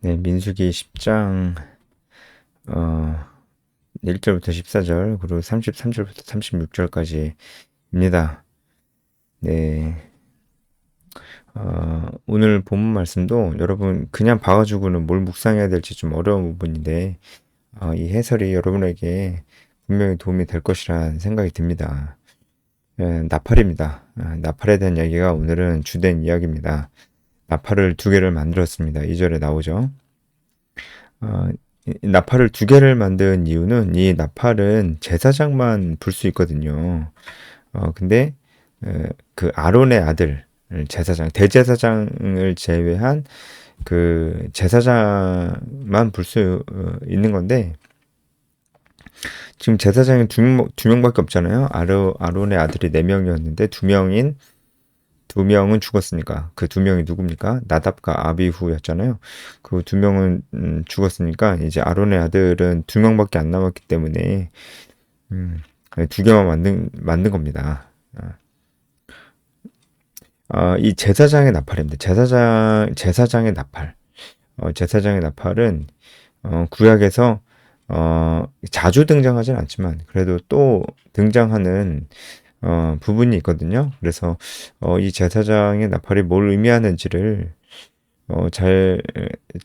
네, 민수기 10장 1절부터 14절 그리고 33절부터 36절까지입니다. 네, 오늘 본문 말씀도 여러분 그냥 봐가지고는 뭘 묵상해야 될지 좀 어려운 부분인데 이 해설이 여러분에게 분명히 도움이 될 것이라는 생각이 듭니다. 나팔입니다. 나팔에 대한 이야기가 오늘은 주된 이야기입니다. 나팔을 두 개를 만들었습니다. 2절에 나오죠. 어, 이 나팔을 두 개를 만든 이유는 이 나팔은 제사장만 불 수 있거든요. 근데 그 아론의 아들 제사장 대제사장을 제외한 그 제사장만 불 수 있는 건데 지금 제사장이 두 명밖에 없잖아요. 아론의 아들이 네 명이었는데 두 명은 죽었으니까 그 두 명이 누굽니까? 나답과 아비후였잖아요. 그 두 명은 죽었으니까 이제 아론의 아들은 두 명밖에 안 남았기 때문에 음, 두 개만 만든 겁니다. 이 제사장의 나팔입니다. 제사장의 나팔. 제사장의 나팔은 구약에서 자주 등장하진 않지만 그래도 또 등장하는 부분이 있거든요. 그래서 이 제사장의 나팔이 뭘 의미하는지를 잘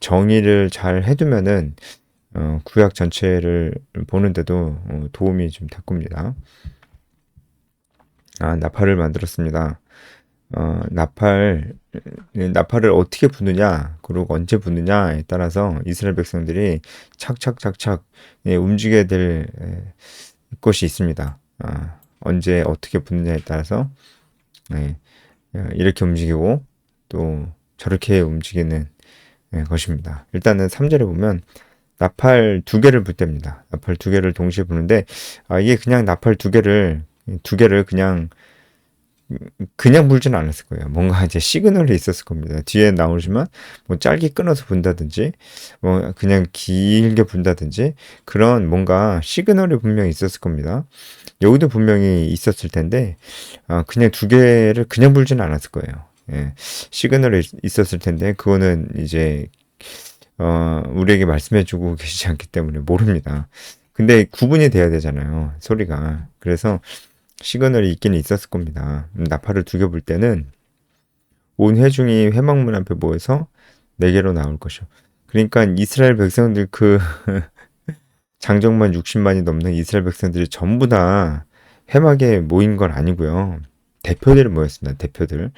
정의를 잘 해두면은 구약 전체를 보는데도 도움이 좀 될 겁니다. 나팔을 만들었습니다. 나팔을 어떻게 부느냐, 그리고 언제 부느냐에 따라서 이스라엘 백성들이 착착착착 움직여야 될 것이 있습니다. 언제 어떻게 부느냐에 따라서 이렇게 움직이고 또 저렇게 움직이는 것입니다. 일단은 3절에 보면 나팔 두 개를 불 때입니다. 나팔 두 개를 동시에 부는데 이게 그냥 나팔 두 개를 그냥 불지는 않았을 거예요. 뭔가 이제 시그널이 있었을 겁니다. 뒤에 나오지만 뭐 짧게 끊어서 분다든지 뭐 그냥 길게 분다든지 그런 뭔가 시그널이 분명히 있었을 겁니다. 여기도 분명히 있었을 텐데 그냥 두 개를 그냥 불지는 않았을 거예요. 예, 시그널이 있었을 텐데 그거는 이제 우리에게 말씀해주고 계시지 않기 때문에 모릅니다. 근데 구분이 돼야 되잖아요, 소리가. 그래서 시그널이 있기는 있었을 겁니다. 나팔을 두 개 불 때는 온 회중이 회막문 앞에 모여서 네 개로 나올 것이요. 그러니까 이스라엘 백성들 그 장정만 60만이 넘는 이스라엘 백성들이 전부 다 회막에 모인 건 아니고요. 대표들이 모였습니다. 대표들.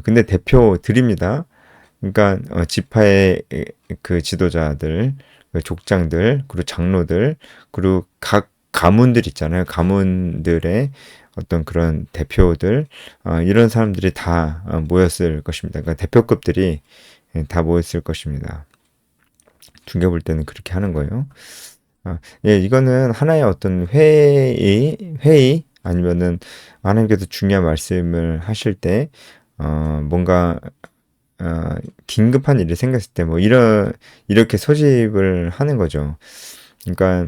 근데 대표들입니다. 그러니까 지파의 그 지도자들, 그 족장들, 그리고 장로들, 그리고 각 가문들 있잖아요. 가문들의 어떤 그런 대표들, 이런 사람들이 다 모였을 것입니다. 그러니까 대표급들이 다 모였을 것입니다. 두 개 볼 때는 그렇게 하는 거예요. 예, 이거는 하나의 어떤 회의 아니면은 하나님께서 중요한 말씀을 하실 때, 뭔가 긴급한 일이 생겼을 때 뭐 이렇게 소집을 하는 거죠. 그러니까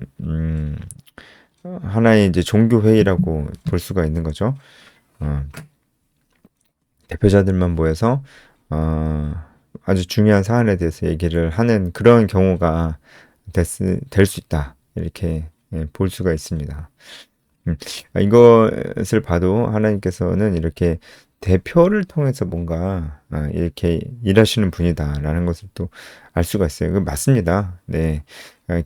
하나의 이제 종교 회의라고 볼 수가 있는 거죠. 어, 대표자들만 모여서 어, 아주 중요한 사안에 대해서 얘기를 하는 그런 경우가 될 수 있다. 이렇게 볼 수가 있습니다. 이것을 봐도 하나님께서는 이렇게 대표를 통해서 뭔가 이렇게 일하시는 분이다라는 것을 또 알 수가 있어요. 그 맞습니다. 네.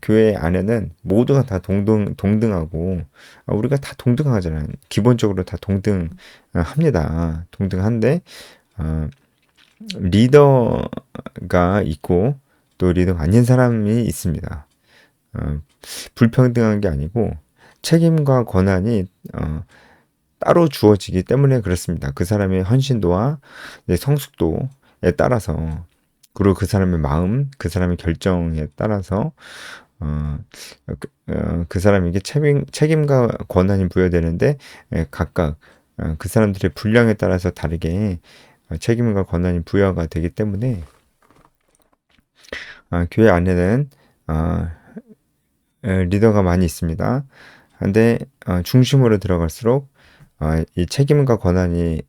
교회 안에는 모두가 다 동등하고 우리가 다 동등하잖아요. 기본적으로 다 동등합니다. 동등한데 어, 리더가 있고 또 리더가 아닌 사람이 있습니다. 어, 불평등한 게 아니고 책임과 권한이 따로 주어지기 때문에 그렇습니다. 그 사람의 헌신도와 성숙도에 따라서 그리고 그 사람의 마음, 그 사람의 결정에 따라서 그 사람에게 책임과 권한이 부여되는데 각각 그 사람들의 분량에 따라서 다르게 책임과 권한이 부여가 되기 때문에 교회 안에는 리더가 많이 있습니다. 근데 중심으로 들어갈수록 이 책임과 권한이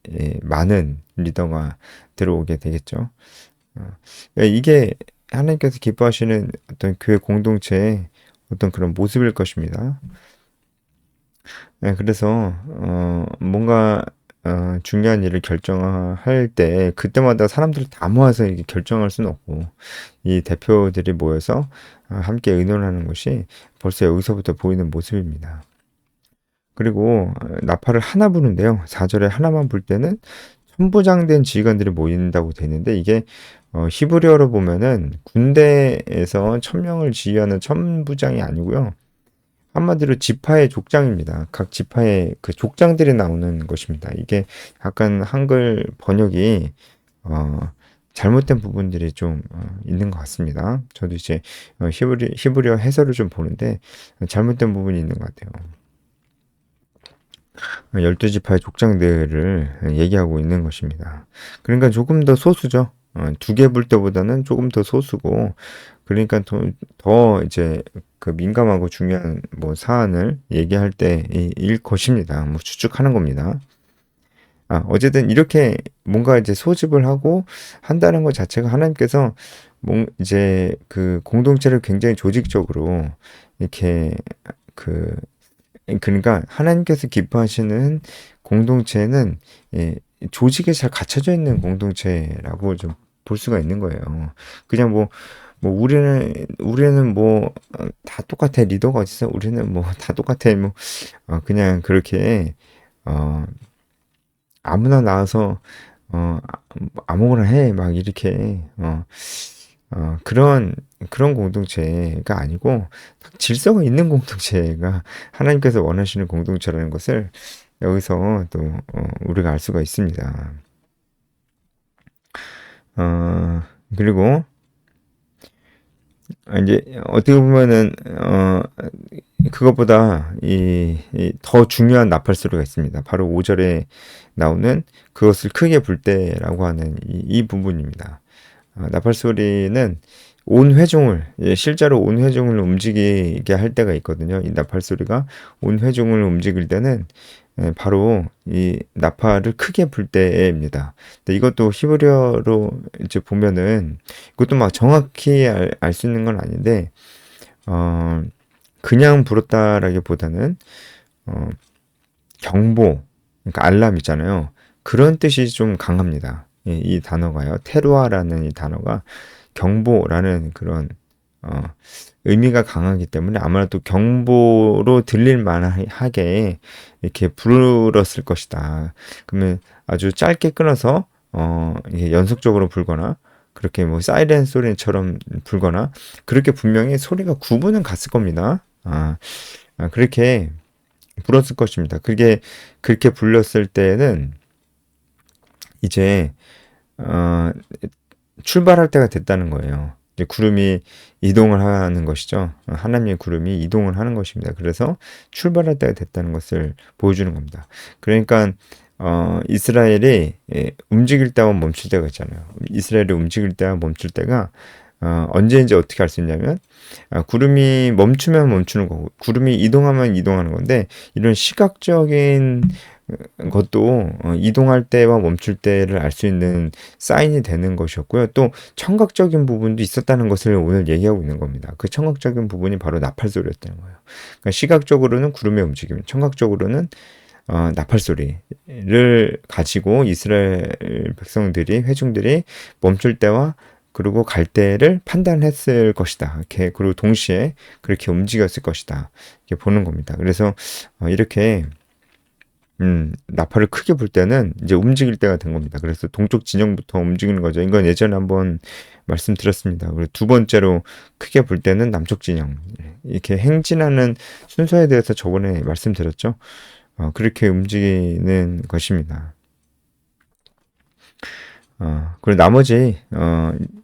많은 리더가 들어오게 되겠죠. 이게 하나님께서 기뻐하시는 어떤 교회 공동체의 어떤 그런 모습일 것입니다. 네, 그래서 뭔가 중요한 일을 결정할 때 그때마다 사람들을 다 모아서 이렇게 결정할 수는 없고 이 대표들이 모여서 함께 의논하는 것이 벌써 여기서부터 보이는 모습입니다. 그리고 나팔을 하나 부는데요. 4절에 하나만 불 때는 천부장된 지휘관들이 모인다고 되는데 이게 히브리어로 보면은 군대에서 천명을 지휘하는 천부장이 아니고요. 한마디로 지파의 족장입니다. 각 지파의 그 족장들이 나오는 것입니다. 이게 약간 한글 번역이 잘못된 부분들이 좀 있는 것 같습니다. 저도 이제 히브리어 해설을 좀 보는데 잘못된 부분이 있는 것 같아요. 12지파의 족장들을 얘기하고 있는 것입니다. 그러니까 조금 더 소수죠. 2개 불 때보다는 조금 더 소수고, 그러니까 더 이제 그 민감하고 중요한 뭐 사안을 얘기할 때일 것입니다. 뭐 추측하는 겁니다. 어쨌든 이렇게 뭔가 이제 소집을 하고 한다는 것 자체가 하나님께서 이제 그 공동체를 굉장히 조직적으로 이렇게 그러니까 하나님께서 기뻐하시는 공동체는 조직에 잘 갖춰져 있는 공동체라고 좀 볼 수가 있는 거예요. 그냥 우리는 뭐 다 똑같아. 리더가 어딨어? 우리는 뭐 다 똑같아. 뭐 그냥 그렇게 아무나 나와서 아무거나 해. 막 이렇게 그런 공동체가 아니고 질서가 있는 공동체가 하나님께서 원하시는 공동체라는 것을 여기서 또 우리가 알 수가 있습니다. 그리고 이제 어떻게 보면은 그것보다 더 중요한 나팔 소리가 있습니다. 바로 5절에 나오는 그것을 크게 불 때라고 하는 이 부분입니다. 나팔 소리는 온 회중을 실제로 온 회중을 움직이게 할 때가 있거든요. 이 나팔 소리가 온 회중을 움직일 때는 바로 이 나팔을 크게 불 때입니다. 근데 이것도 히브리어로 이제 보면은 이것도 막 정확히 알 수 있는 건 아닌데 그냥 불었다라기보다는 경보, 그러니까 알람 있잖아요. 그런 뜻이 좀 강합니다. 이 단어가요. 테루아라는 이 단어가 경보라는 그런 의미가 강하기 때문에 아무래도 경보로 들릴 만하게 이렇게 불었을 것이다. 그러면 아주 짧게 끊어서 이게 연속적으로 불거나 그렇게 뭐 사이렌 소리처럼 불거나 그렇게 분명히 소리가 구분은 갔을 겁니다. 그렇게 불었을 것입니다. 그게 그렇게 불렸을 때는 이제 출발할 때가 됐다는 거예요. 이제 구름이 이동을 하는 것이죠. 하나님의 구름이 이동을 하는 것입니다. 그래서 출발할 때가 됐다는 것을 보여주는 겁니다. 그러니까 이스라엘이 움직일 때와 멈출 때가 있잖아요. 이스라엘이 움직일 때와 멈출 때가 언제인지 어떻게 알 수 있냐면 구름이 멈추면 멈추는 거고 구름이 이동하면 이동하는 건데 이런 시각적인 것도 이동할 때와 멈출 때를 알 수 있는 사인이 되는 것이었고요. 또 청각적인 부분도 있었다는 것을 오늘 얘기하고 있는 겁니다. 그 청각적인 부분이 바로 나팔 소리였다는 거예요. 그러니까 시각적으로는 구름의 움직임, 청각적으로는 나팔 소리를 가지고 이스라엘 백성들이 회중들이 멈출 때와 그리고 갈 때를 판단했을 것이다. 이렇게 그리고 동시에 그렇게 움직였을 것이다. 이렇게 보는 겁니다. 그래서 이렇게 나팔을 크게 불 때는 이제 움직일 때가 된 겁니다. 그래서 동쪽 진영부터 움직이는 거죠. 이건 예전에 한번 말씀드렸습니다. 그리고 두 번째로 크게 불 때는 남쪽 진영. 이렇게 행진하는 순서에 대해서 저번에 말씀드렸죠. 그렇게 움직이는 것입니다. 그리고 나머지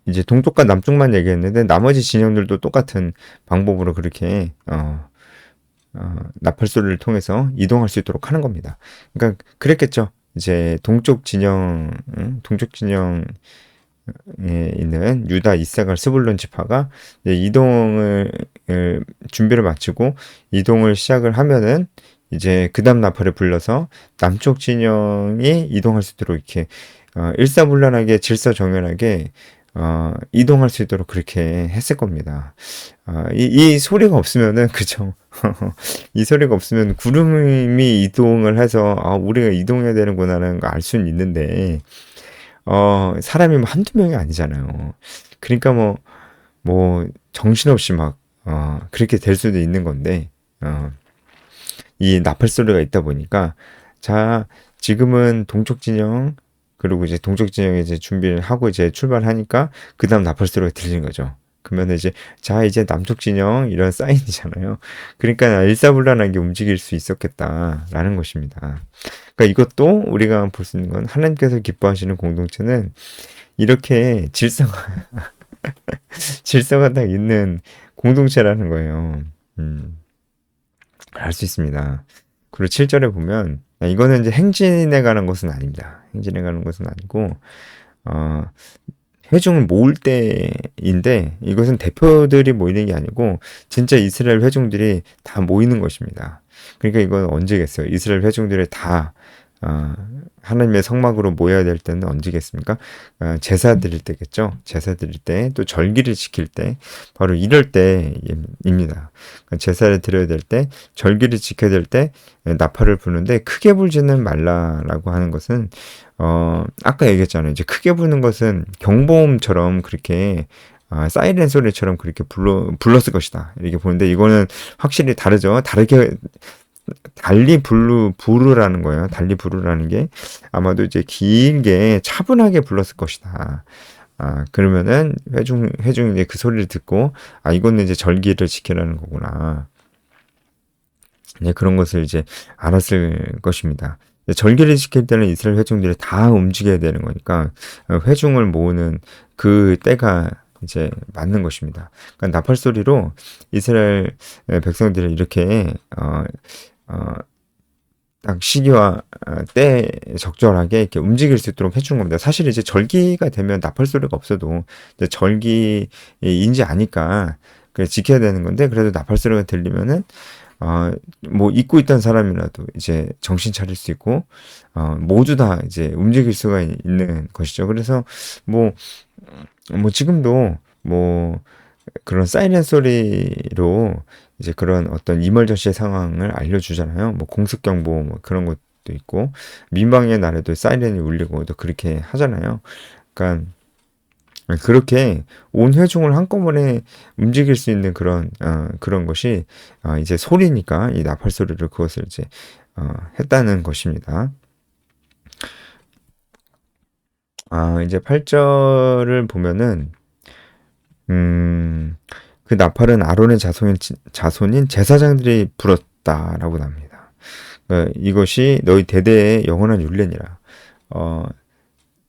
이제 동쪽과 남쪽만 얘기했는데 나머지 진영들도 똑같은 방법으로 그렇게 나팔 소리를 통해서 이동할 수 있도록 하는 겁니다. 그러니까 그랬겠죠. 이제 동쪽 진영에 있는 유다, 이사갈, 스불론 지파가 이동을 준비를 마치고 이동을 시작을 하면은 이제 그다음 나팔을 불러서 남쪽 진영이 이동할 수 있도록 이렇게 일사불란하게 질서정연하게 이동할 수 있도록 그렇게 했을 겁니다. 이 소리가 없으면은, 그죠? 이 소리가 없으면 구름이 이동을 해서, 우리가 이동해야 되는구나라는 걸 알 수는 있는데, 사람이 뭐 한두 명이 아니잖아요. 그러니까 정신없이 그렇게 될 수도 있는 건데, 이 나팔 소리가 있다 보니까, 자, 지금은 동쪽 진영, 그리고 이제 동쪽 진영에 이제 준비를 하고 이제 출발하니까, 그 다음 나팔 소리가 들리는 거죠. 그러면 이제, 자, 이제 남쪽 진영, 이런 사인이잖아요. 그러니까 일사불란하게 움직일 수 있었겠다라는 것입니다. 그러니까 이것도 우리가 볼 수 있는 건 하나님께서 기뻐하시는 공동체는 이렇게 질서가 딱 있는 공동체라는 거예요. 알 수 있습니다. 그리고 7절에 보면 이거는 이제 행진에 관한 것은 아닙니다. 행진에 관한 것은 아니고 어, 회중을 모을 때인데 이것은 대표들이 모이는 게 아니고 진짜 이스라엘 회중들이 다 모이는 것입니다. 그러니까 이건 언제겠어요? 이스라엘 회중들이 다 하나님의 성막으로 모여야 될 때는 언제겠습니까? 제사 드릴 때겠죠. 제사 드릴 때, 또 절기를 지킬 때, 바로 이럴 때입니다. 제사를 드려야 될 때, 절기를 지켜야 될 때, 나팔을 부는데 크게 불지는 말라라고 하는 것은 아까 얘기했잖아요. 이제 크게 부는 것은 경보음처럼 그렇게 사이렌 소리처럼 그렇게 불렀을 것이다. 이렇게 보는데 이거는 확실히 다르죠. 달리 부르라는 거예요. 달리 부르라는 게 아마도 이제 길게 차분하게 불렀을 것이다. 그러면은 회중이 이제 그 소리를 듣고 이거는 이제 절기를 지키라는 거구나. 이제 그런 것을 이제 알았을 것입니다. 절기를 지킬 때는 이스라엘 회중들이 다 움직여야 되는 거니까 회중을 모으는 그 때가 이제 맞는 것입니다. 그러니까 나팔 소리로 이스라엘 백성들을 이렇게 딱 시기와 때 적절하게 이렇게 움직일 수 있도록 해주는 겁니다. 사실 이제 절기가 되면 나팔 소리가 없어도 이제 절기인지 아니까 지켜야 되는 건데 그래도 나팔 소리가 들리면은 잊고 있던 사람이라도 이제 정신 차릴 수 있고 모두 다 이제 움직일 수가 있는 것이죠. 그래서 지금도 그런 사이렌 소리로 이제 그런 어떤 이멀전시의 상황을 알려주잖아요. 공습경보 그런 것도 있고 민방위의 날에도 사이렌이 울리고 또 그렇게 하잖아요. 그러니까 그렇게 온 회중을 한꺼번에 움직일 수 있는 그런 것이 이제 소리니까 이 나팔 소리를 그것을 이제 했다는 것입니다. 이제 8절을 보면은 그 나팔은 아론의 자손인 제사장들이 불었다라고 납니다. 이것이 너희 대대의 영원한 율례니라.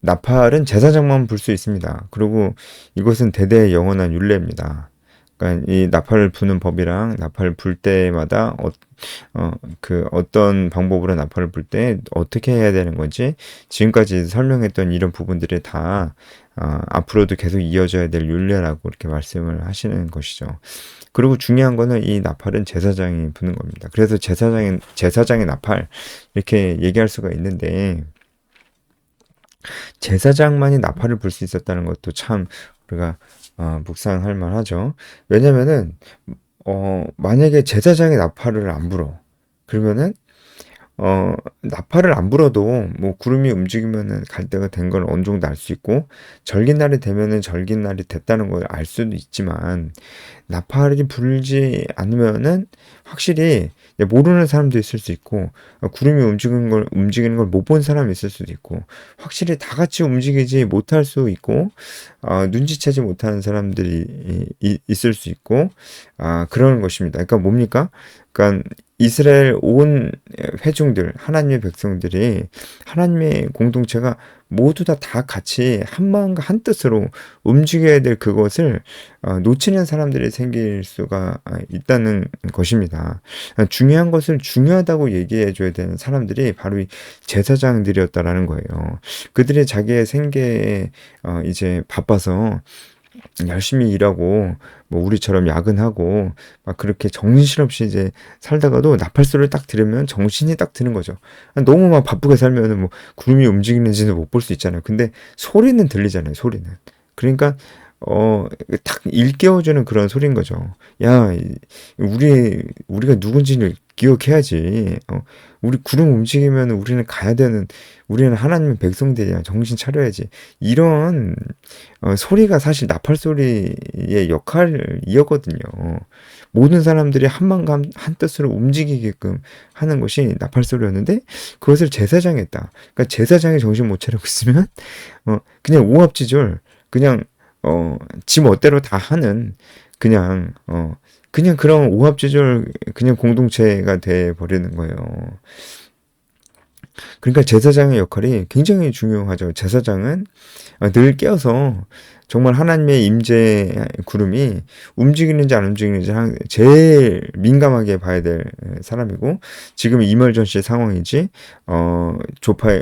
나팔은 제사장만 불 수 있습니다. 그리고 이것은 대대의 영원한 율례입니다. 그러니까 이 나팔을 부는 법이랑 나팔을 불 때마다 어떤 방법으로 나팔을 불 때 어떻게 해야 되는 건지 지금까지 설명했던 이런 부분들이 다 앞으로도 계속 이어져야 될 율례라고 이렇게 말씀을 하시는 것이죠. 그리고 중요한 거는 이 나팔은 제사장이 부는 겁니다. 그래서 제사장의 나팔 이렇게 얘기할 수가 있는데 제사장만이 나팔을 불 수 있었다는 것도 참 우리가 묵상할 만하죠. 왜냐면은 만약에 제사장이 나팔을 안 불어 그러면은 나팔을 안 불어도 구름이 움직이면은 갈 때가 된 걸 어느 정도 알 수 있고 절기날이 되면은 절기날이 됐다는 걸 알 수도 있지만 나팔이 불지 않으면은 확실히 모르는 사람도 있을 수 있고 구름이 움직이는 걸 못 본 사람이 있을 수도 있고 확실히 다 같이 움직이지 못할 수 있고 눈치채지 못하는 사람들이 있을 수 있고 그런 것입니다. 그러니까 뭡니까? 그러니까 이스라엘 온 회중들, 하나님의 백성들이 하나님의 공동체가 모두 다 같이 한 마음과 한 뜻으로 움직여야 될 그것을 놓치는 사람들이 생길 수가 있다는 것입니다. 중요한 것을 중요하다고 얘기해 줘야 되는 사람들이 바로 이 제사장들이었다라는 거예요. 그들이 자기의 생계에 이제 바빠서 열심히 일하고 우리처럼 야근하고 막 그렇게 정신없이 이제 살다가도 나팔 소리를 딱 들으면 정신이 딱 드는 거죠. 너무 막 바쁘게 살면은 구름이 움직이는지는 못 볼 수 있잖아요. 근데 소리는 들리잖아요. 소리는. 그러니까 딱 일깨워주는 그런 소리인 거죠. 야, 우리가 누군지를 기억해야지. 우리 구름 움직이면 우리는 가야 되는, 우리는 하나님의 백성들이야. 정신 차려야지. 이런 소리가 사실 나팔 소리의 역할이었거든요. 모든 사람들이 한 마음 한 뜻으로 움직이게끔 하는 것이 나팔 소리였는데 그것을 제사장이 했다. 그러니까 제사장이 정신 못 차리고 있으면 그냥 오합지졸, 그냥 지 멋대로 다 하는 그냥 그냥 그런 오합지졸 그냥 공동체가 돼 버리는 거예요. 그러니까 제사장의 역할이 굉장히 중요하죠. 제사장은 늘 깨어서 정말 하나님의 임재 구름이 움직이는지 안 움직이는지 제일 민감하게 봐야 될 사람이고, 지금 이멀전시 상황이지 조파래요.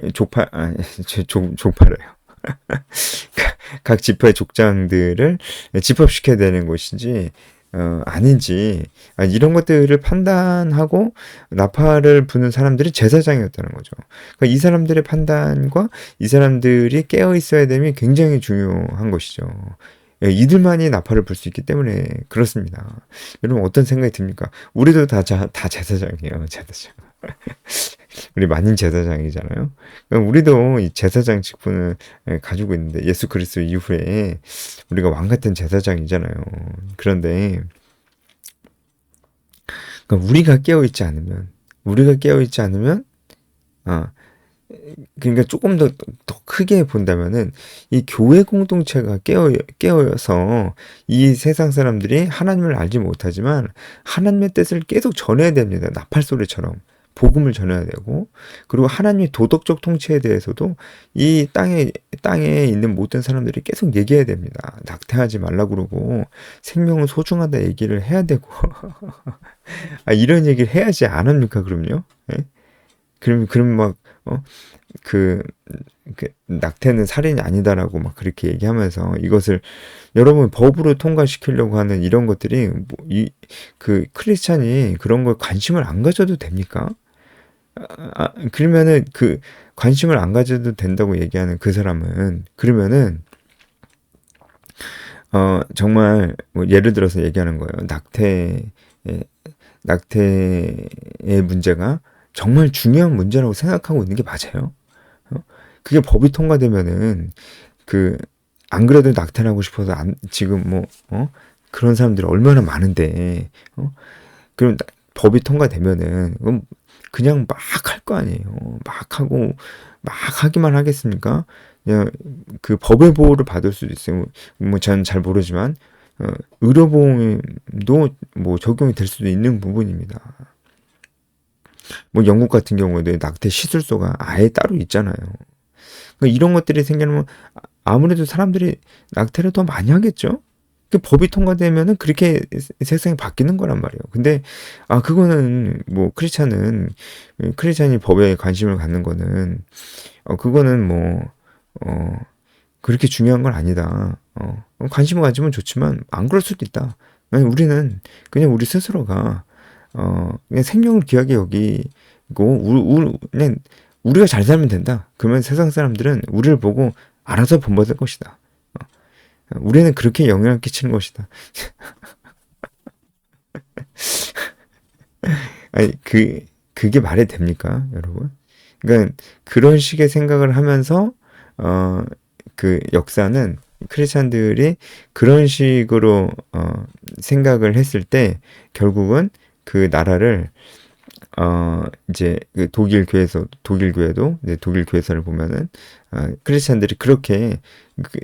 각 지파의 족장들을 집합시켜야 되는 것인지 아닌지, 이런 것들을 판단하고 나팔을 부는 사람들이 제사장이었다는 거죠. 그러니까 이 사람들의 판단과 이 사람들이 깨어 있어야 됨이 굉장히 중요한 것이죠. 이들만이 나팔을 불 수 있기 때문에 그렇습니다. 여러분 어떤 생각이 듭니까? 우리도 다 제사장이에요. 제사장. 우리 만인 제사장이잖아요. 그러니까 우리도 이 제사장 직분을 가지고 있는데, 예수 그리스도 이후에 우리가 왕 같은 제사장이잖아요. 그런데 그러니까 우리가 깨어 있지 않으면 그러니까 조금 더 크게 본다면은 이 교회 공동체가 깨어서 이 세상 사람들이 하나님을 알지 못하지만 하나님의 뜻을 계속 전해야 됩니다. 나팔 소리처럼 복음을 전해야 되고, 그리고 하나님의 도덕적 통치에 대해서도 이 땅에 있는 모든 사람들이 계속 얘기해야 됩니다. 낙태하지 말라고 그러고 생명은 소중하다 얘기를 해야 되고 이런 얘기를 해야지 안 합니까? 그럼요. 예? 그럼 막 그 낙태는 살인이 아니다라고 막 그렇게 얘기하면서 이것을 여러분 법으로 통과시키려고 하는 이런 것들이 크리스찬이 그런 걸 관심을 안 가져도 됩니까? 그러면은 그 관심을 안 가져도 된다고 얘기하는 그 사람은, 그러면은 정말 뭐 예를 들어서 얘기하는 거예요. 낙태의 문제가 정말 중요한 문제라고 생각하고 있는 게 맞아요. 그게 법이 통과되면은 안 그래도 낙태를 하고 싶어서 지금 그런 사람들이 얼마나 많은데 그럼 법이 통과되면은 그냥 막 할 거 아니에요. 막 하고 막 하기만 하겠습니까? 그냥 그 법의 보호를 받을 수도 있어요. 뭐 저는 잘 모르지만 의료보험도 뭐 적용이 될 수도 있는 부분입니다. 뭐 영국 같은 경우에도 낙태 시술소가 아예 따로 있잖아요. 그러니까 이런 것들이 생기면 아무래도 사람들이 낙태를 더 많이 하겠죠. 그 법이 통과되면은 그렇게 세상이 바뀌는 거란 말이에요. 근데 그거는 뭐 크리스찬이 법에 관심을 갖는 거는 그거는 뭐 그렇게 중요한 건 아니다. 관심을 가지면 좋지만 안 그럴 수도 있다. 우리는 그냥 우리 스스로가 그냥 생명을 귀하게 여기고 그냥 우리가 잘 살면 된다. 그러면 세상 사람들은 우리를 보고 알아서 본받을 것이다. 우리는 그렇게 영향을 끼치는 것이다. 아니, 그게 말이 됩니까, 여러분? 그러니까 그런 식의 생각을 하면서 그 역사는 크리스찬들이 그런 식으로 생각을 했을 때 결국은 그 나라를 이제 그 독일 교회도 이제 독일 교회사를 보면은 크리스찬들이 그렇게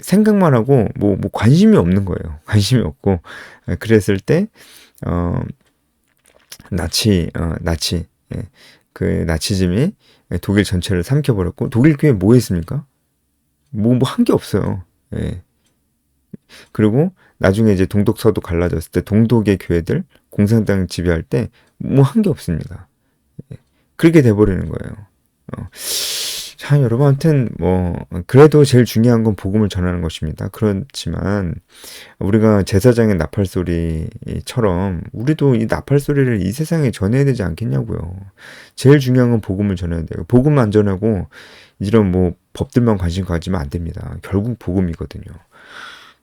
생각만 하고 뭐 관심이 없는 거예요. 관심이 없고 그랬을 때 그 나치즘이 독일 전체를 삼켜버렸고, 독일 교회 뭐 했습니까? 뭐 한 게 없어요. 예. 그리고 나중에 이제 동독 서독 갈라졌을 때 동독의 교회들 공산당 지배할 때 뭐 한 게 없습니다. 그렇게 돼버리는 거예요. 자, 여러분, 아무튼 그래도 제일 중요한 건 복음을 전하는 것입니다. 그렇지만 우리가 제사장의 나팔 소리처럼 우리도 이 나팔 소리를 이 세상에 전해야 되지 않겠냐고요. 제일 중요한 건 복음을 전해야 돼요. 복음만 안 전하고 이런 뭐 법들만 관심 가지면 안 됩니다. 결국 복음이거든요.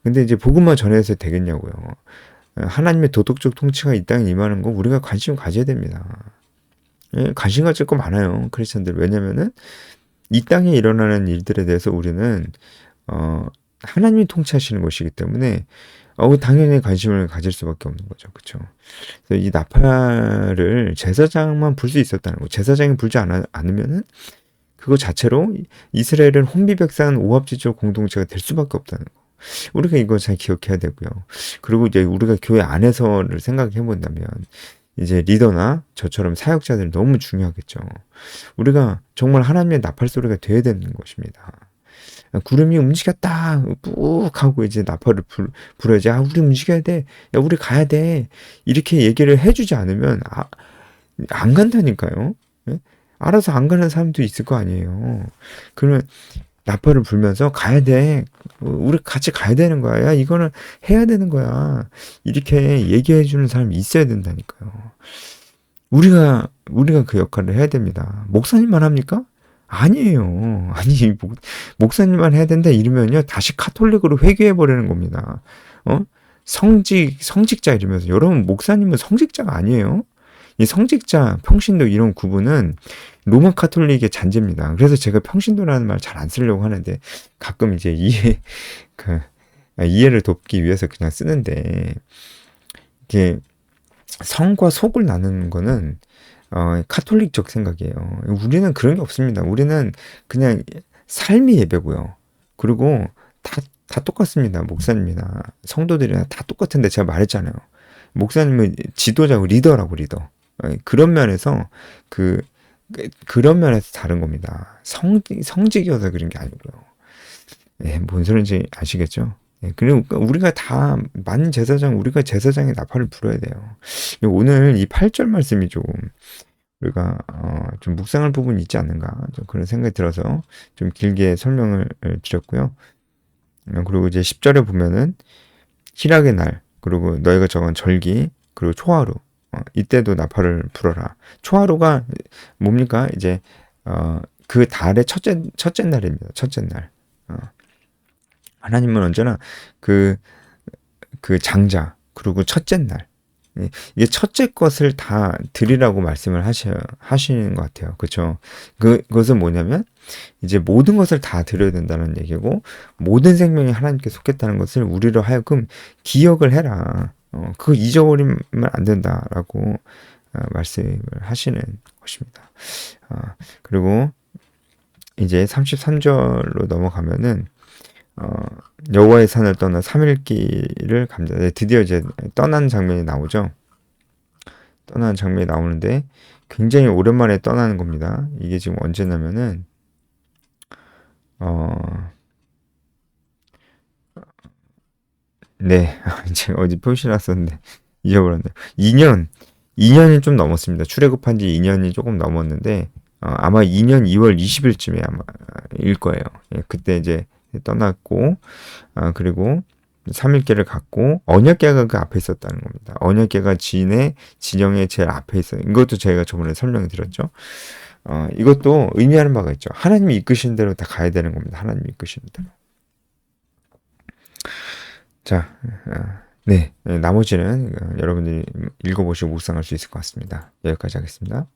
근데 이제 복음만 전해서 되겠냐고요. 하나님의 도덕적 통치가 이 땅에 임하는 거 우리가 관심 가져야 됩니다. 예, 관심 가질 거 많아요. 크리스천들. 왜냐면은 이 땅에 일어나는 일들에 대해서 우리는 하나님이 통치하시는 것이기 때문에 당연히 관심을 가질 수밖에 없는 거죠. 그렇죠? 그래서 이 나팔을 제사장만 불 수 있었다는 거. 제사장이 불지 않으면은 그거 자체로 이스라엘은 혼비백산 오합지졸 공동체가 될 수밖에 없다는 거. 우리가 이거 잘 기억해야 되고요. 그리고 이제 우리가 교회 안에서를 생각해 본다면 이제 리더나 저처럼 사역자들이 너무 중요하겠죠. 우리가 정말 하나님의 나팔 소리가 돼야 되는 것입니다. 구름이 움직였다 꾹 하고 이제 나팔을 불어야지. 우리 움직여야 돼. 야, 우리 가야 돼. 이렇게 얘기를 해주지 않으면 안 간다니까요. 예? 알아서 안 가는 사람도 있을 거 아니에요. 그러면 나팔을 불면서 가야 돼. 우리 같이 가야 되는 거야. 야, 이거는 해야 되는 거야. 이렇게 얘기해 주는 사람이 있어야 된다니까요. 우리가 그 역할을 해야 됩니다. 목사님만 합니까? 아니에요. 아니, 목사님만 해야 된다 이러면요. 다시 카톨릭으로 회귀해 버리는 겁니다. 성직자 이러면서. 여러분, 목사님은 성직자가 아니에요. 이 성직자, 평신도 이런 구분은 로마 카톨릭의 잔재입니다. 그래서 제가 평신도라는 말 잘 안 쓰려고 하는데 가끔 이제 이해를 돕기 위해서 그냥 쓰는데 이게 성과 속을 나누는 거는 카톨릭적 생각이에요. 우리는 그런 게 없습니다. 우리는 그냥 삶이 예배고요. 그리고 다 똑같습니다. 목사님이나 성도들이나 다 똑같은데 제가 말했잖아요. 목사님은 지도자고 리더라고 리더. 그런 면에서 그런 면에서 다른 겁니다. 성직이어서 그런 게 아니고요. 예, 뭔 소리인지 아시겠죠? 예, 그리고 우리가 다 제사장, 우리가 제사장의 나팔을 불어야 돼요. 오늘 이 8절 말씀이 조금 우리가 좀 묵상할 부분이 있지 않는가 좀 그런 생각이 들어서 좀 길게 설명을 드렸고요. 그리고 이제 10절에 보면은 희락의 날, 그리고 너희가 정한 절기, 그리고 초하루, 이때도 나팔을 불어라. 초하루가 뭡니까? 이제 그 달의 첫째 날입니다. 첫째 날. 하나님은 언제나 그 장자, 그리고 첫째 날. 이게 첫째 것을 다 드리라고 말씀을 하시는 것 같아요. 그렇죠? 그것은 뭐냐면 이제 모든 것을 다 드려야 된다는 얘기고, 모든 생명이 하나님께 속했다는 것을 우리로 하여금 기억을 해라. 그거 잊어버리면 안 된다라고 말씀을 하시는 것입니다. 그리고 이제 33절로 넘어가면은 여호와의 산을 떠나 3일길을 갑니다. 드디어 이제 떠난 장면이 나오죠. 떠나는 장면이 나오는데 굉장히 오랜만에 떠나는 겁니다. 이게 지금 언제냐면은 네, 제가 어디 표시놨었는데 잊어버렸네요. 2년이 좀 넘었습니다. 출애굽한 지 2년이 조금 넘었는데 아마 2년 2월 20일쯤에 아마 일 거예요. 예, 그때 이제 떠났고 그리고 3일계를 갖고 언약궤가 그 앞에 있었다는 겁니다. 언약궤가 진영의 제일 앞에 있어요. 이것도 제가 저번에 설명해 드렸죠. 이것도 의미하는 바가 있죠. 하나님이 이끄시는 대로 다 가야 되는 겁니다. 하나님이 이끄시는 대로. 자, 네, 나머지는 여러분들이 읽어보시고 묵상할 수 있을 것 같습니다. 여기까지 하겠습니다.